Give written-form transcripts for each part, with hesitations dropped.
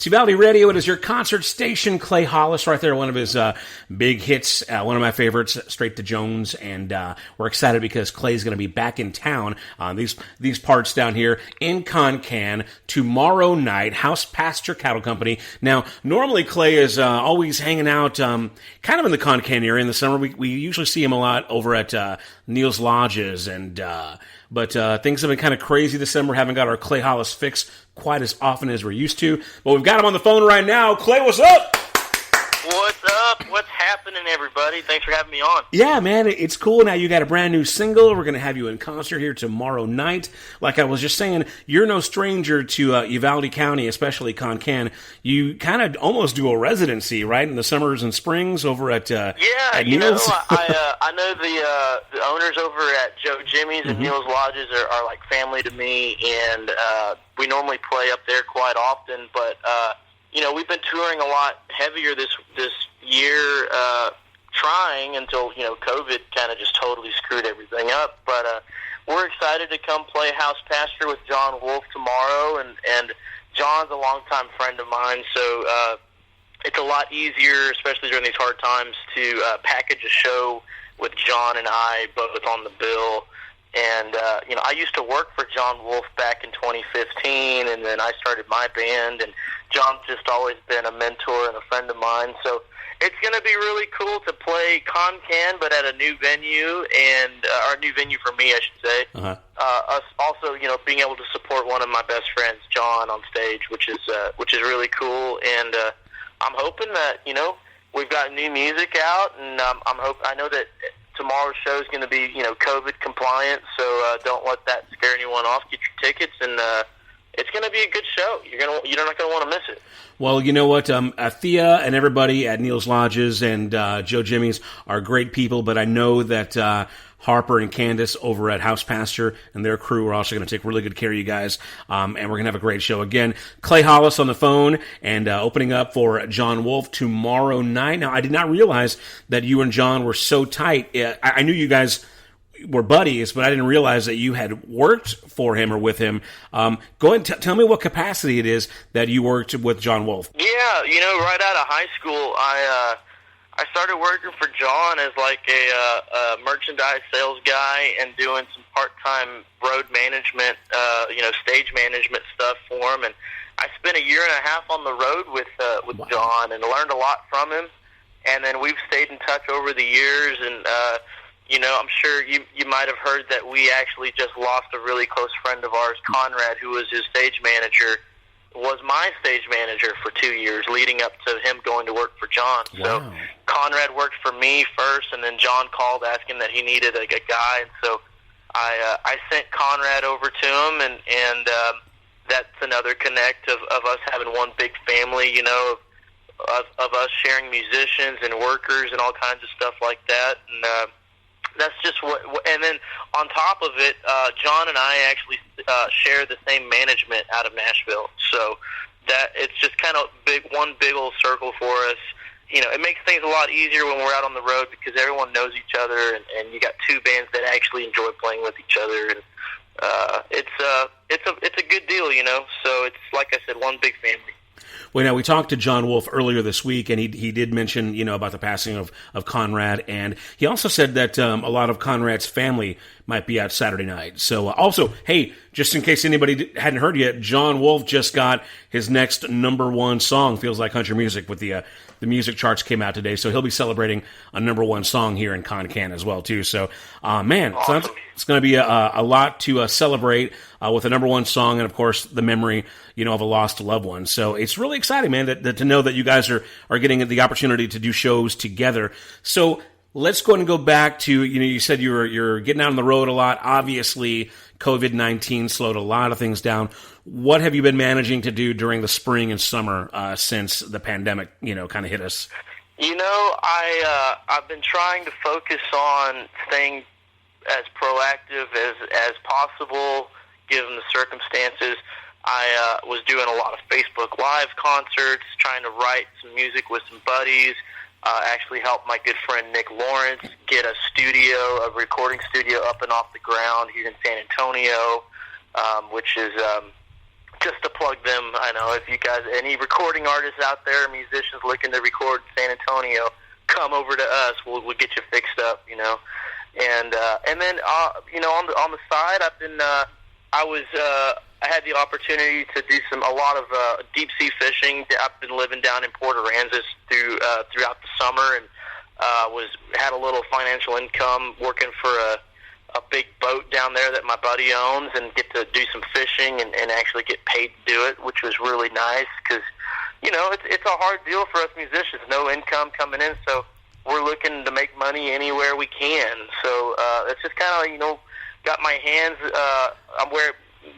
T-Valley Radio, it is your concert station. Clay Hollis right there, one of his big hits, one of my favorites, Straight to Jones, and we're excited because Clay's going to be back in town on these parts down here in Concan tomorrow night, House Pasture Cattle Company. Now, normally Clay is always hanging out kind of in the Concan area in the summer. We usually see him a lot over at Neil's Lodges, but things have been kind of crazy this summer. Haven't got our Clay Hollis fix quite as often as we're used to. But we've got him on the phone right now. Clay, what's up? What's up? What's happening, everybody? Thanks for having me on. Yeah, man, it's cool. Now you got a brand new single. We're going to have you in concert here tomorrow night. Like I was just saying, you're no stranger to Uvalde County, especially Concan. You kind of almost do a residency, right, in the summers and springs over at at Neil's? You know, I know the owners over at Joe Jimmy's and Neil's Lodges are like family to me, and we normally play up there quite often, but you know, we've been touring a lot heavier this year, trying until, you know, COVID kind of just totally screwed everything up. But we're excited to come play House Pasture with Jon Wolfe tomorrow, and John's a longtime friend of mine, so it's a lot easier, especially during these hard times, to package a show with Jon and I both on the bill. And, you know, I used to work for Jon Wolfe back in 2015, and then I started my band, and John's just always been a mentor and a friend of mine. So it's going to be really cool to play Concan, but at a new venue, and our new venue for me, I should say. Us also, you know, being able to support one of my best friends, John, on stage, which is really cool. And I'm hoping that, you know, we've got new music out, and I know that tomorrow's show is going to be, you know, COVID compliant, so don't let that scare anyone off. Get your tickets, and it's going to be a good show. You're not going to want to miss it. Well, you know what? Thea and everybody at Neil's Lodges and Joe Jimmy's are great people, but I know that Harper and Candace over at House Pasture and their crew are also going to take really good care of you guys, and we're going to have a great show. Again, Clay Hollis on the phone and opening up for Jon Wolfe tomorrow night. Now, I did not realize that you and Jon were so tight. I knew you guys were buddies, but I didn't realize that you had worked for him or with him. Go ahead and tell me what capacity it is that you worked with Jon Wolfe. Yeah, you know, right out of high school, I started working for Jon as like a merchandise sales guy and doing some part-time road management, you know, stage management stuff for him. And I spent a year and a half on the road with Wow. Jon and learned a lot from him. And then we've stayed in touch over the years. And you know, I'm sure you might have heard that we actually just lost a really close friend of ours, Conrad, who was his stage manager. Was my stage manager for 2 years, leading up to him going to work for Jon. Wow. So Conrad worked for me first, and then Jon called asking that he needed a guy, and so I sent Conrad over to him, and that's another connect of us having one big family, you know, of us sharing musicians and workers and all kinds of stuff like that, and that's just what. And then on top of it, Jon and I actually share the same management out of Nashville, so that it's just kind of one big old circle for us. You know, it makes things a lot easier when we're out on the road because everyone knows each other, and you got two bands that actually enjoy playing with each other, and it's a good deal, you know. So it's like I said, one big family. Well, now, we talked to Jon Wolfe earlier this week, and he did mention, you know, about the passing of Conrad, and he also said that a lot of Conrad's family might be out Saturday night. So, also, hey, just in case anybody hadn't heard yet, Jon Wolfe just got his next #1 song, Feels Like Country Music, with the music charts came out today, so he'll be celebrating a #1 song here in Concan as well, too. So, man, awesome. So it's going to be a lot to celebrate with a #1 song, and, of course, the memory, you know, of a lost loved one. So it's really exciting, man, that to know that you guys are getting the opportunity to do shows together. So let's go ahead and go back to, you know, you said you're getting out on the road a lot. Obviously, COVID-19 slowed a lot of things down. What have you been managing to do during the spring and summer since the pandemic, you know, kind of hit us? You know, I've been trying to focus on staying as proactive as possible, given the circumstances. I was doing a lot of Facebook Live concerts, trying to write some music with some buddies. Actually helped my good friend Nick Lawrence get a recording studio up and off the ground here in San Antonio, which is just to plug them, I know if you guys, any recording artists out there, musicians looking to record in San Antonio, come over to us. We'll get you fixed up, you know. And then you know, on the side, I had the opportunity to do a lot of deep sea fishing. I've been living down in Port Aransas throughout the summer, and had a little financial income working for a big boat down there that my buddy owns, and get to do some fishing and actually get paid to do it, which was really nice because, you know, it's a hard deal for us musicians. No income coming in, so we're looking to make money anywhere we can. So it's just kind of, you know, got my hands. I'm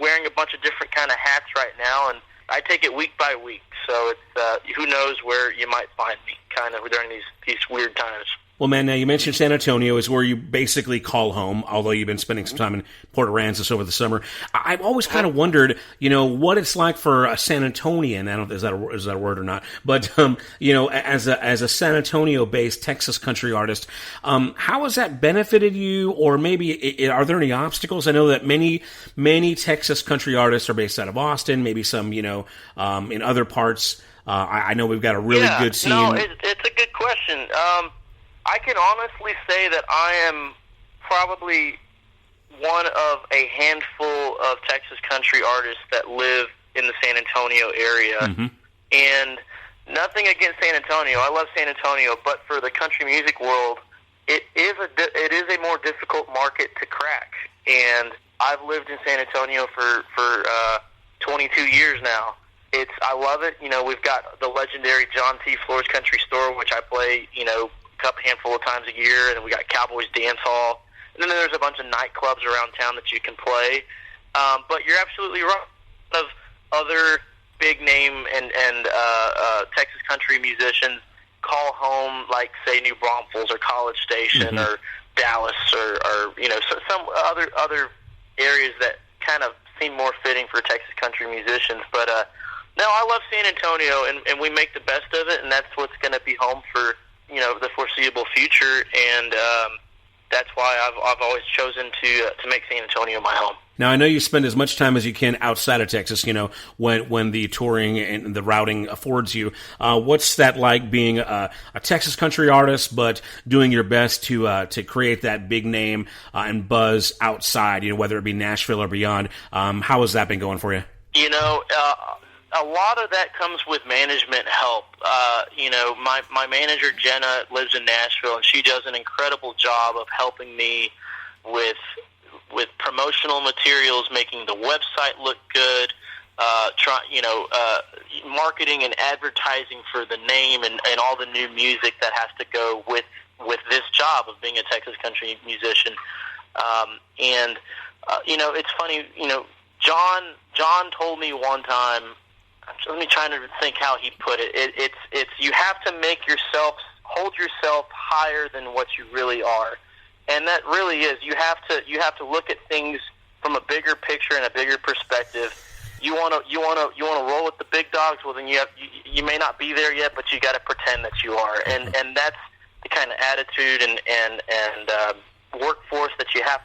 wearing a bunch of different kind of hats right now, and I take it week by week. So it's who knows where you might find me, kind of during these weird times. Well, man, now you mentioned San Antonio is where you basically call home, although you've been spending some time in Port Aransas over the summer. I've always kind of wondered, you know, what it's like for a San Antonian. I don't know if is that a word or not, but you know, as a San Antonio-based Texas country artist, how has that benefited you, or maybe are there any obstacles? I know that many Texas country artists are based out of Austin, maybe some, you know, in other parts. I know we've got a really good scene. No, it's a good question. I can honestly say that I am probably one of a handful of Texas country artists that live in the San Antonio area. Mm-hmm. And nothing against San Antonio. I love San Antonio, but for the country music world, it is a more difficult market to crack. And I've lived in San Antonio for 22 years now. I love it. You know, we've got the legendary John T. Floor's Country Store, which I play, you know, handful of times a year, and then we got Cowboys Dance Hall, and then there's a bunch of nightclubs around town that you can play. But you're absolutely right. Of other big name and Texas country musicians call home, like say New Braunfels or College Station, mm-hmm. or Dallas or you know, some other areas that kind of seem more fitting for Texas country musicians. But no, I love San Antonio, and we make the best of it, and that's what's going to be home for, you know, the foreseeable future, and that's why I've always chosen to make San Antonio my home. Now, I know you spend as much time as you can outside of Texas, you know, when the touring and the routing affords you. What's that like, being a Texas country artist, but doing your best to create that big name and buzz outside, you know, whether it be Nashville or beyond? How has that been going for you? You know, a lot of that comes with management help. You know, my manager, Jenna, lives in Nashville, and she does an incredible job of helping me with promotional materials, making the website look good, marketing and advertising for the name and all the new music that has to go with this job of being a Texas country musician. You know, it's funny, you know, John told me one time, let me try to think how he put it. It's you have to hold yourself higher than what you really are, and that really is. You have to look at things from a bigger picture and a bigger perspective. You want to roll with the big dogs. Well, then you may not be there yet, but you got to pretend that you are, and that's the kind of attitude and workforce that you have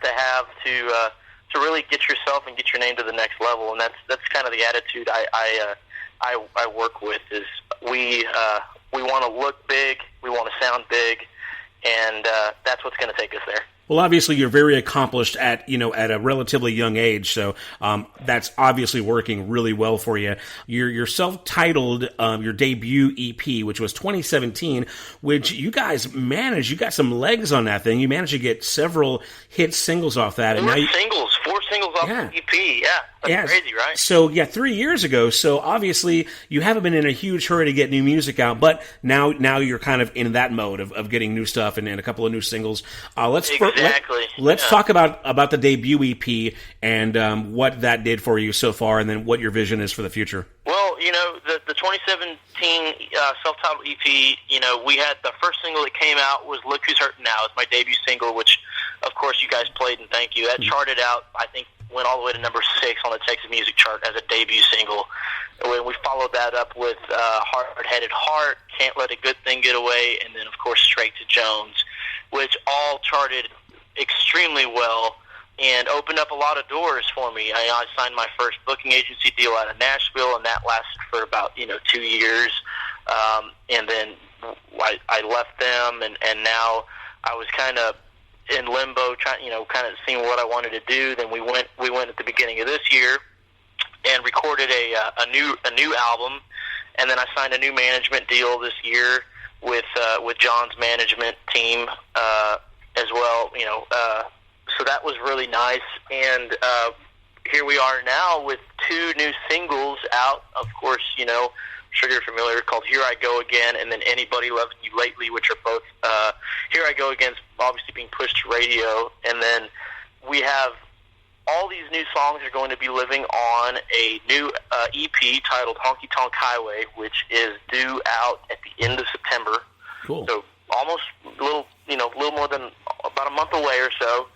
to really get yourself and get your name to the next level. And that's kind of the attitude I work with. Is we want to look big, we want to sound big, and that's what's going to take us there. Well, obviously, you're very accomplished at a relatively young age, so that's obviously working really well for you. You're self-titled, your debut EP, which was 2017, which you guys managed. You got some legs on that thing. You managed to get several hit singles off that. Four singles off the EP, That's crazy, right? So, 3 years ago, so obviously you haven't been in a huge hurry to get new music out, but now you're kind of in that mode of getting new stuff and a couple of new singles. Let's talk about the debut EP and what that did for you so far, and then what your vision is for the future. Well, you know, the 2017 self-titled EP, you know, we had the first single that came out was Look Who's Hurting Now. It's my debut single, which, of course, you guys played, and thank you. That charted out, I think, went all the way to number 6 on the Texas Music Chart as a debut single. When we followed that up with Hard-Headed Heart, Can't Let a Good Thing Get Away, and then, of course, Straight to Jones, which all charted extremely well. and opened up a lot of doors for me. I signed my first booking agency deal out of Nashville, and that lasted for about 2 years. And then I left them, and now I was kind of in limbo, trying, kind of seeing what I wanted to do. Then we went at the beginning of this year and recorded a new album, and then I signed a new management deal this year with Jon's management team as well. So that was really nice, and here we are now with 2 new singles out. Of course, I'm sure you're familiar, called Here I Go Again, and then Anybody Loving You Lately, which are both, Here I Go Again is obviously being pushed to radio, and then we have all these new songs are going to be living on a new EP titled Honky Tonk Highway, which is due out at the end of September. Cool. So almost a little more than about a month away or so.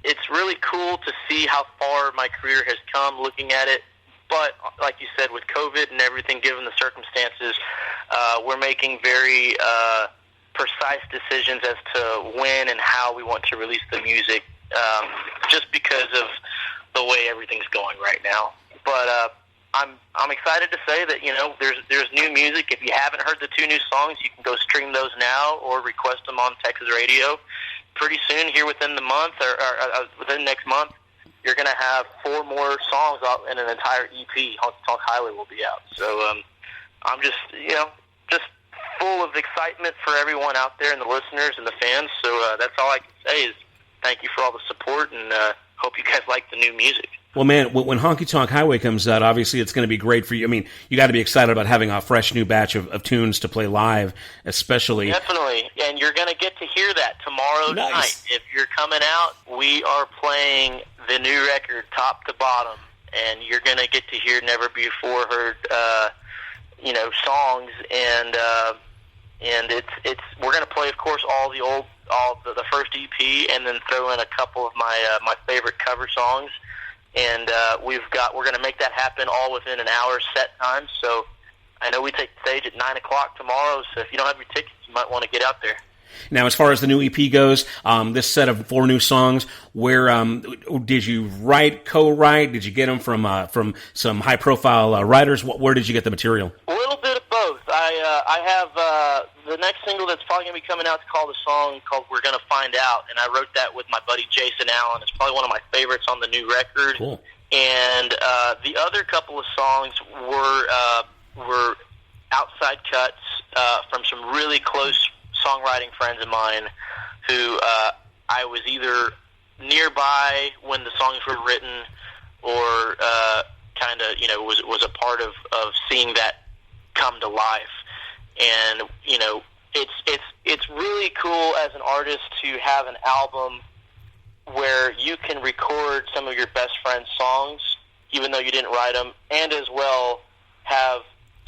It's really cool to see how far my career has come looking at it. But like you said, with COVID and everything, given the circumstances, we're making very precise decisions as to when and how we want to release the music, just because of the way everything's going right now. But I'm excited to say that there's new music. If you haven't heard the 2 new songs, you can go stream those now or request them on Texas radio. Pretty soon, here within the month or within next month, you're going to have 4 more songs out in an entire EP. Honky Tonk Highway will be out. So I'm just full of excitement for everyone out there and the listeners and the fans. So that's all I can say is thank you for all the support, and hope you guys like the new music. Well, man, when Honky Tonk Highway comes out, obviously it's going to be great for you. I mean, you got to be excited about having a fresh new batch of tunes to play live, especially. Definitely, and you're going to get to hear that tomorrow night. If you're coming out, we are playing the new record top to bottom, and you're going to get to hear never before heard, songs, and we're going to play, of course, all the first EP, and then throw in a couple of my favorite cover songs. And we're going to make that happen all within an hour set time. So I know we take the stage at 9 o'clock tomorrow. So if you don't have your tickets, you might want to get out there. Now, as far as the new EP goes, this set of 4 new songs, where did you co-write? Did you get them from some high-profile writers? Where did you get the material? A little bit of both. I have the next single that's probably going to be coming out. It's called We're Gonna Find Out, and I wrote that with my buddy Jason Allen. It's probably one of my favorites on the new record. Cool. And the other couple of songs were outside cuts from some really close songwriting friends of mine who I was either nearby when the songs were written or was a part of seeing that come to life. And it's really cool as an artist to have an album where you can record some of your best friend's songs even though you didn't write them, and as well have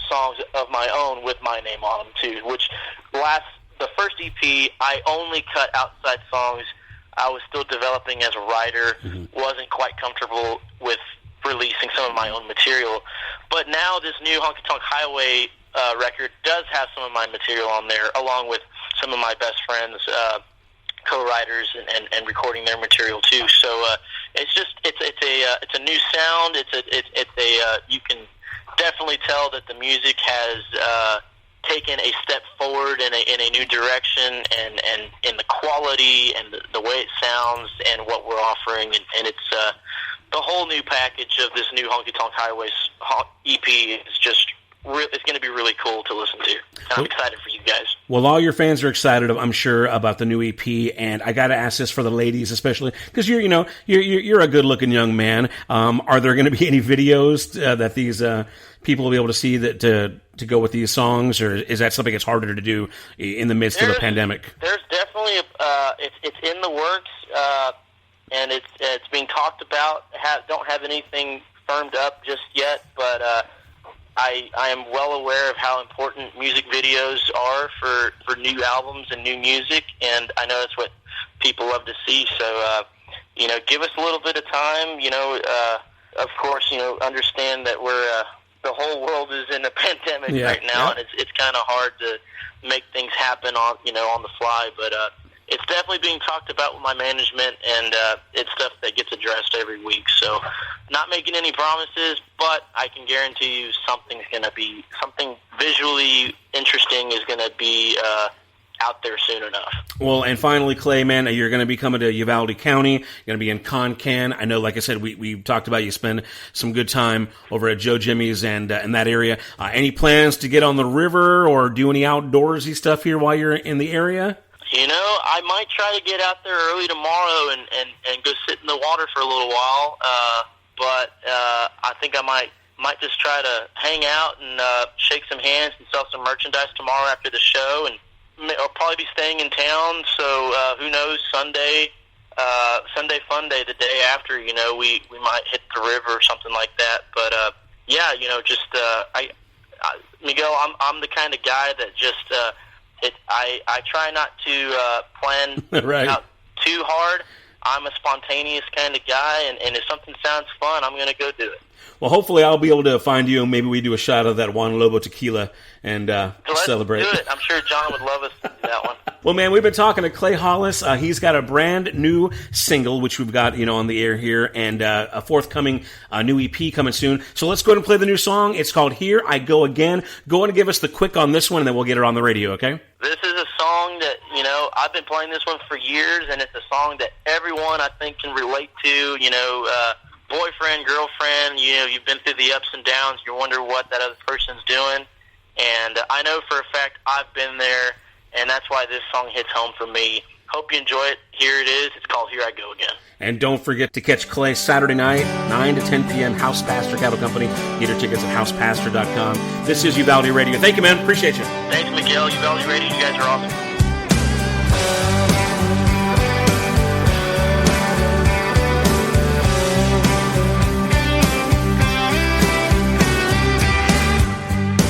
songs of my own with my name on them too, which the first EP, I only cut outside songs. I was still developing as a writer, wasn't quite comfortable with releasing some of my own material. But now this new Honky Tonk Highway record does have some of my material on there, along with some of my best friends, co-writers, and recording their material too. So it's a new sound. You can definitely tell that the music has taken a step forward in a new direction, and in the quality and the way it sounds and what we're offering, and it's the whole new package of this new Honky Tonk Highways EP is just it's going to be really cool to listen to. And I'm excited for you guys. Well, all your fans are excited, I'm sure, about the new EP, and I got to ask this for the ladies, especially because you're a good-looking young man. Are there going to be any videos that these people will be able to see that to go with these songs, or is that something that's harder to do in the midst of the pandemic? There's definitely it's in the works, and it's being talked about. Don't have anything firmed up just yet, but I am well aware of how important music videos are for new albums and new music, and I know that's what people love to see. So, give us a little bit of time. Of course, understand that the whole world is in a pandemic right now, and it's kind of hard to make things happen on the fly. But it's definitely being talked about with my management, and it's stuff that gets addressed every week. So, not making any promises, but I can guarantee you something visually interesting is going to be out there soon enough. Well, and finally, Clay, man, you're going to be coming to Uvalde County. You're going to be in Concan. I know, like I said, we talked about you spend some good time over at Joe Jimmy's and in that area. Any plans to get on the river or do any outdoorsy stuff here while you're in the area? You know, I might try to get out there early tomorrow and go sit in the water for a little while. But I think I might just try to hang out and shake some hands and sell some merchandise tomorrow after the show, and I'll probably be staying in town. So who knows? Sunday Fun Day, the day after, you know, we might hit the river or something like that. But yeah, you know, just Miguel, I'm the kind of guy that just I try not to plan right. out too hard. I'm a spontaneous kind of guy, and if something sounds fun, I'm going to go do it. Well, hopefully I'll be able to find you, and maybe we do a shot of that Juan Lobo tequila and celebrate. Let's do it. I'm sure Jon would love us to do that one. Well, man, we've been talking to Clay Hollis. He's got a brand new single, which we've got, you know, on the air here, and a forthcoming new EP coming soon. So let's go ahead and play the new song. It's called Here I Go Again. Go ahead and give us the quick on this one, and then we'll get it on the radio, okay? This is a song that, you know, I've been playing this one for years, and it's a song that everyone, I think, can relate to. You know, boyfriend, girlfriend, you know, you've been through the ups and downs. You wonder what that other person's doing. And I know for a fact I've been there, and that's why this song hits home for me. Hope you enjoy it. Here it is. It's called Here I Go Again. And don't forget to catch Clay Saturday night, 9 to 10 p.m., House Pasture Cattle Company. Get your tickets at housepasture.com. This is Uvalde Radio. Thank you, man. Appreciate you. Thanks, Miguel. Uvalde Radio. You guys are awesome.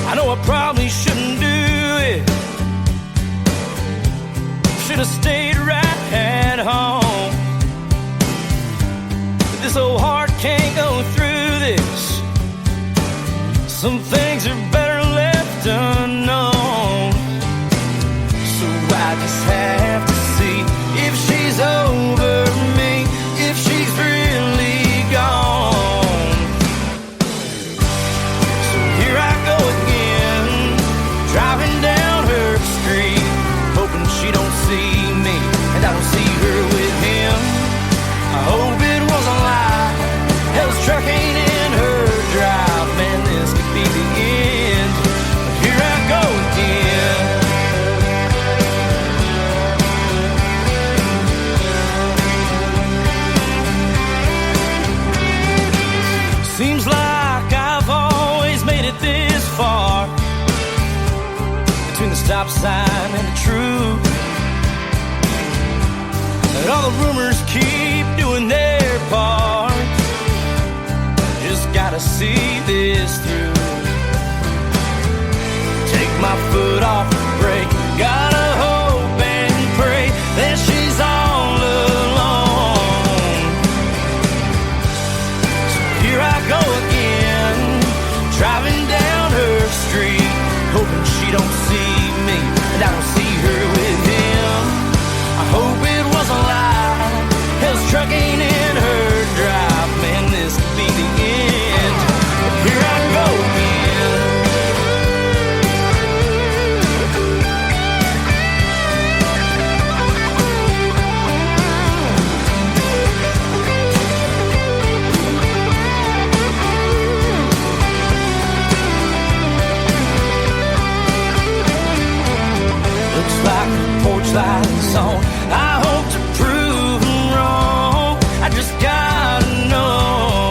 I know I probably shouldn't do it. Should have stayed right at home. But this old heart can't go through this. Some things are better left unknown. So I just have to see if she's over me, if she's really gone. So here I go again, driving down her street, hoping she don't see me and I don't see her with him. I hope it wasn't a lie, hell's truck ain't in her drive. Man, this could be the end, but here I go again. Seems like I've always made it this far, between the stop sign and the truth. And all the rumors keep doing their part. Just gotta see this through. Take my foot off the brake, gotta hope and pray that she's all alone. So here I go again, driving down her street, hoping she don't see me and I don't see her with him. I hope it was a lie, hell's truck ain't in her drive. Man, this could be the end, but here I go again. Looks like the porch light's on. I hope to prove them wrong. I just gotta know.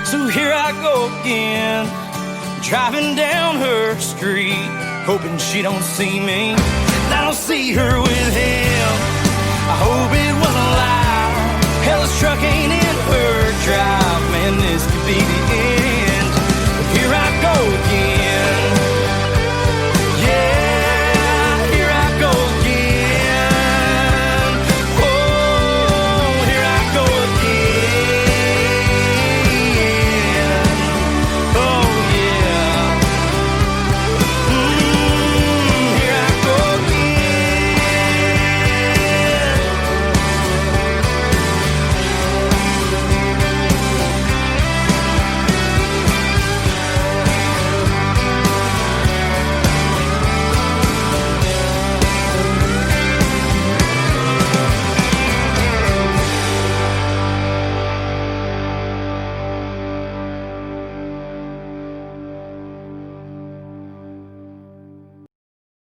So here I go again, driving down her street, hoping she don't see me and I don't see her with him. I hope it wasn't a lie, hell's truck ain't in her drive. Man, this could be the